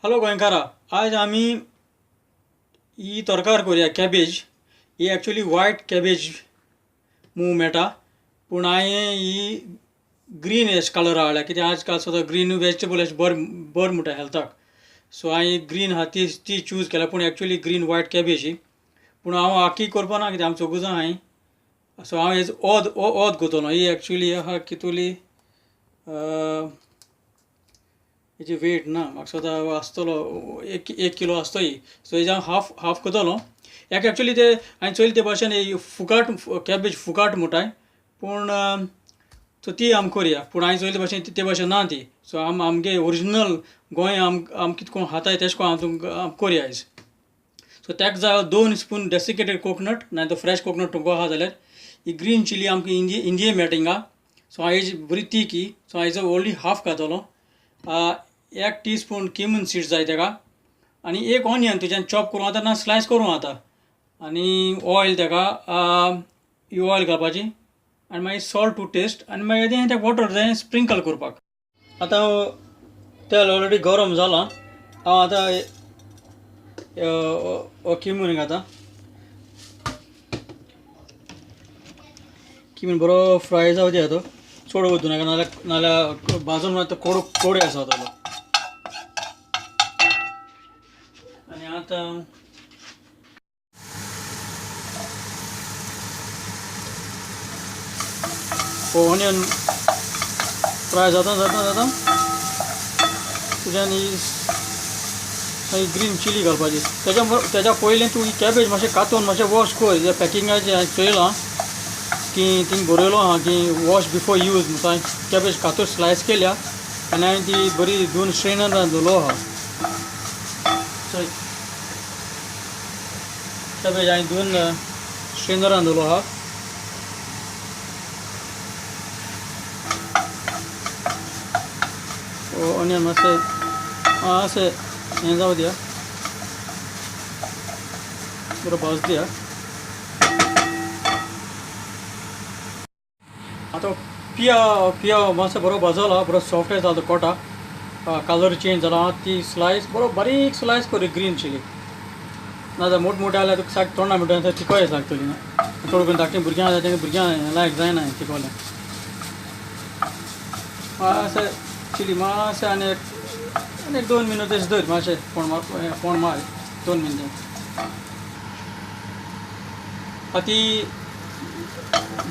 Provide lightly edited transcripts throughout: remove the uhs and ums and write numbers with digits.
Hello गोंयकारा, आज आमी ही तोरकार करूया कॅबेज. ही एक्चुअली वायट कॅबेज मूग मेळटा, पूण हांवें ही ग्रीन एश कलर हाडला कित्याक आज काल सुद्दां ग्रीन वेजिटेबल एश बरें म्हणटा हेल्थाक. सो हांवें ग्रीन आहा ती चूज केल्या, पूण एक्चुअली ग्रीन वायट कॅबेज ही. पूण हांव आख्खी करपा ना कित्याक आमी चौगूय जाण हाय. सो हांव हेज ओद करतलो. ही एक्चुअली आहा कितुली हेची वेट ना म्हाका सुद्दां आसतलो एक किलो आसतो ही. सो हेजे हांव हाफ करतलो. एक एक्चुअली ते हांवें चोयलें ते भाशेन फुकाट कॅबेज फुकाट म्हणटाय, पूण सो ती आमी करया. पूण हांवें चोयले भाशेन ते भाशेन ना ती. सो आमगे ओरिजिनल गोंय आम कितें कोण खाताय तेश कोन आम करया आयज. सो ताका जाय 2 स्पून डेसिकेटेड कोकोनट, नाजाल्यार फ्रेश कोकोनट तुमकां आहा जाल्यार. ही ग्रीन चिली आमकां इंडिये मेळटा हिंगा. सो हांव हेजी बरी तीक ही. सो हांवें ओन्ली हाफ घातलो. 1 टीस्पून किमन सीड्स जाय ताका, आनी एक ऑनियन तुज्यान चॉप करूं जाता ना स्लायस करूं जाता, आनी ऑयल ताका ही ऑयल घालपाची, आनी मागीर सॉल्ट टू टेस्ट, आनी मागीर ताका वॉटर जाय स्प्रिंकल करपाक. आतां तेल ऑलरेडी गरम जालां. हांव आतां किमून घालता. किमून बरो फ्राय जावं दी तो, चड वचूं नाका नाल्यार भाजून मागीर तो कोडे आसा जातलो. आनी आतां ऑनियन फ्राय जाता तुज्यान ही ग्रीन चिली घालपाची. तेच्या पयलीं तूं ही कॅबेज मातशें कातून मातशें वॉश कर. पॅकिंगाचें हांवें चोयलां की थिंग बरयलो आहा की वॉश बिफोर यूज. हांवें कॅबेज कातून स्लायस केल्या, आनी हांवें ती बरी 2 स्ट्रेनरान दवरलो आहा. कॅबेज हांवें 2 स्ट्रेनरान दवरलो आहा. ऑनियन मातशें हें जावं दिया, बरो भाज दिया. आतां पिया मातसो बरो भाजला, बरो सॉफ्ट जाता तो कोटा, कलर चेंज जाला. ती स्लायस बरो बारीक स्लायस कर ग्रीन चिली, नाजाल्यार मोठमोठे जाल्यार तुका सारकी तोंडा मिठून तिखोय लागतली ना. चड करून धाकटीं भुरग्यां जाता तेंकां भुरग्यां लायक जायना तिखोलें. मातशें चिली मातशें आनी 2 मिनट तशें धर, मातशें फोंड मार 2 मिनटां. ती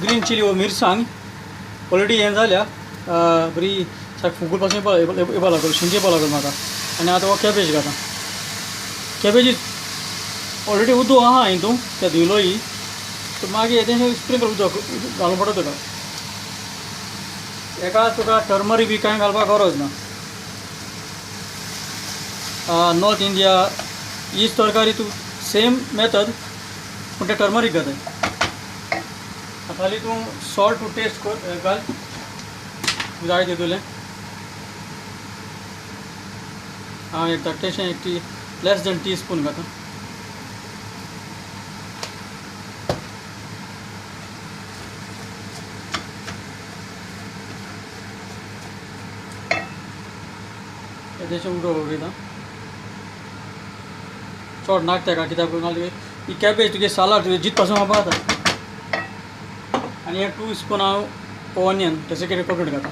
ग्रीन चिली वो मिरसांग ऑलरेडी हें जाल्या, बरी फुगूल पासून येवपा लागलो, शिंक येवपा लागलो म्हाका. आनी आतां हो कॅबेज घाता. कॅबेजी ऑलरेडी उदक आहा हितून, तें धुयलो ही. सो मागीर तें स्प्रिंकल उदक घालूंक पडटा तुका. हेका तुका टर्मरीक बी कांय घालपाक गरज ना. नॉर्थ इंडिया हीच तरकारी तूं सेम मेथड, पूण तें टर्मरीक घाताय. खाली तूं सॉल्ट टू टेस्ट कर घाल जाय तितूलें. हांव एक धाकटेशें लेस दॅन टीस्पून घाता. तेजें उडोवं वयता चड नाक तेका, कित्याक ही कॅबेज तुगे सालाड तुगे जीत पासून खावपा जाता. आनी 1 2 स्पून हांव ऑनियन डेसिकेटेड कोकोनट घाता.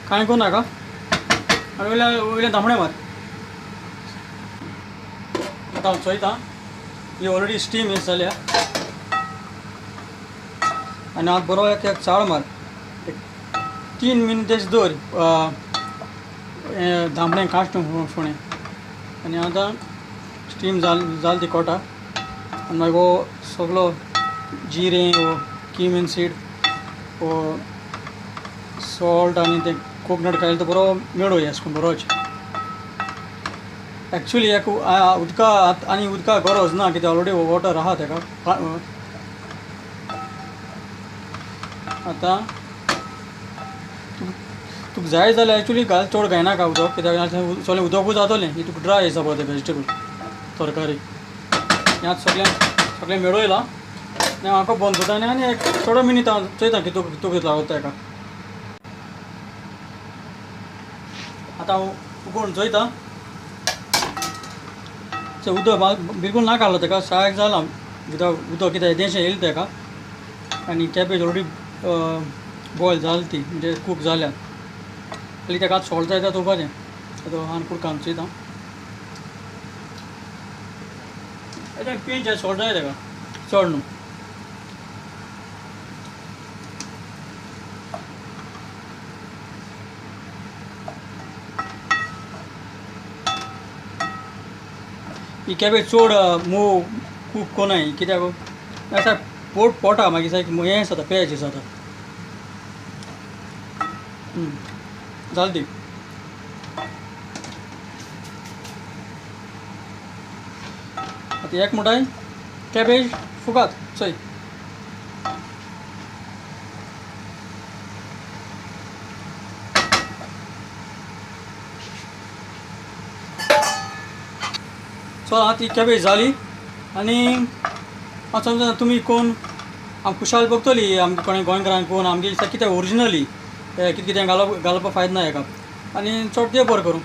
कांय करूं नाका, आनी वयल्यान धामणे मार. आतां हांव चोयतां, ही ऑलरेडी स्टीम हें जाल्या, आनी आतां बरो एक चाळ मार. 3 मिनट तशें दवर धामणें काश्ट फुडें. आनी आतां स्टीम जाल ती कोटा, आनी मागीर हो सगलो जिरें वो किमन सीड वो सॉल्ट आनी तें कोकोनट घायला तो बरो मेळो एश कोन्न बरोच. एक्चुअली एक उदका आनी उदका गरज ना कित्याक ऑलरेडी वॉटर आहा तेका. आतां तुका जाय जाल्यार एक्चुअली घाल, चड घायनाका उदक, कित्याक सगळें उदकूच जातलें. ही तुका ड्राय आसा पळय तें वेजिटेबल तरकारी. हें आतां सगळें मेळयलां. म्हाका बंद करता आनी एक थोडे मिनीट हांव चोयता कितू लागता ताका. आतां हांव उकोवन चोयता उदक बिलकुल ना घालता तेका सायक जालां उदक कितें देशें येयलें तेका आनी कॅबेज ऑलरेडी बॉयल जाली ती म्हणजे कूक जाल्या खाली तेका आतां सॉल्ट जाय तें चोवपाचें आतां हांव कुडकान चोयता पिंच सॉल्ट जाय तेका चड न्हू ही कॅबेज चड मोव कूक कोनाय कित्याक असा पोटा मागीर सारकी हें जाता पेज जाता जालें ती आतां एक म्हणटाय कॅबेज फुगात चोय सो आतां ती कॅबेज जाली आनी हांव समजा तुमी कोण आम खुशाल बगतली आमकां कोणें गोंयकारांक कोण आमगे कितें ओरिजिनली कितें कितें घालप घालपा फायद ना हेका आनी चड देव बरें करूं.